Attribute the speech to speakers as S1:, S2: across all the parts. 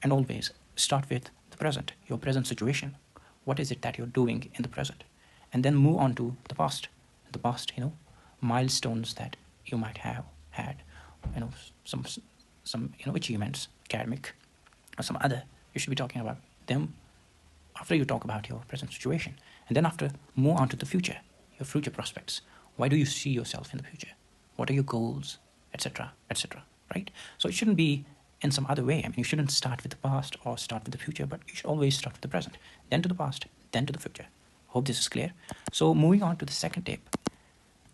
S1: and always start with the present, your present situation. What is it that you're doing in the present? And then move on to the past. The past, milestones that you might have had, some achievements, academic or some other. You should be talking about them after you talk about your present situation. And then after, move on to the future, your future prospects. Why do you see yourself in the future? What are your goals, etc., etc., right? So it shouldn't be in some other way. I mean, you shouldn't start with the past or start with the future, but you should always start with the present, then to the past, then to the future. Hope this is clear. So moving on to the second tip,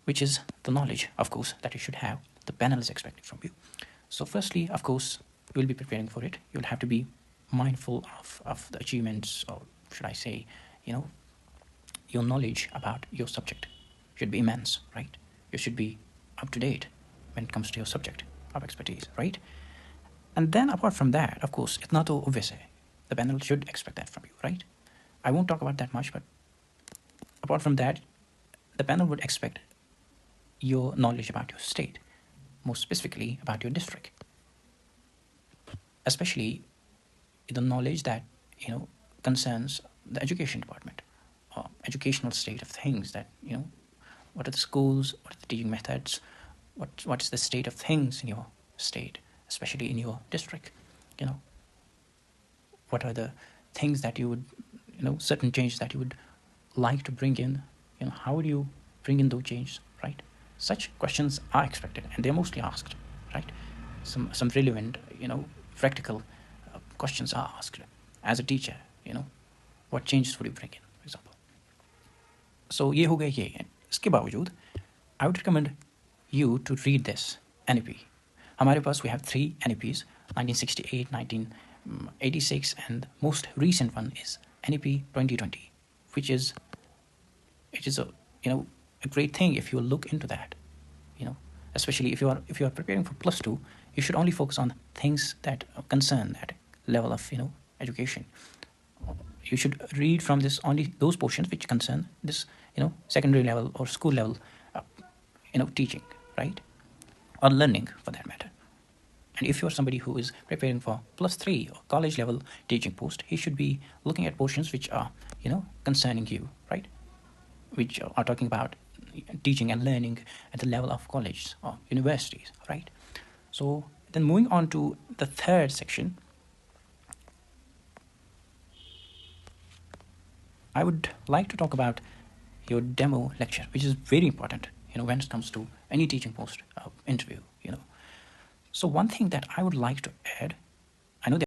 S1: which is the knowledge, of course, that you should have. The panel is expected from you. So firstly, of course, you will be preparing for it. You'll have to be mindful of the achievements, or should I say, your knowledge about your subject should be immense, right? You should be up to date when it comes to your subject of expertise, right? And then apart from that, of course, it's not obvious. The panel should expect that from you, right? I won't talk about that much, but apart from that, the panel would expect your knowledge about your state, more specifically about your district, especially the knowledge that concerns the education department, or educational state of things. That what are the schools, what are the teaching methods, what is the state of things in your state, especially in your district. What are the things that you would, certain changes that you would like to bring in. How would you bring in those changes, right? Such questions are expected, and they're mostly asked, right? Some relevant, practical questions are asked. As a teacher, what changes would you bring in, for example? So ये हो गया ये. इसके बावजूद, I would recommend you to read this NEP. हमारे पास we have 3 NEPs, 1968, 1986, and the most recent one is NEP 2020, which is a great thing if you look into that. Especially if you are preparing for +2, you should only focus on things that concern that level of education. You should read from this only those portions which concern this secondary level or school level teaching, right, or learning for that matter. And if you are somebody who is preparing for +3 or college level teaching post, he should be looking at portions which are concerning you, right, which are talking about teaching and learning at the level of colleges or universities, right? So then moving on to the third section, I would like to talk about your demo lecture, which is very important, when it comes to any teaching post interview. So one thing that I would like to add, I know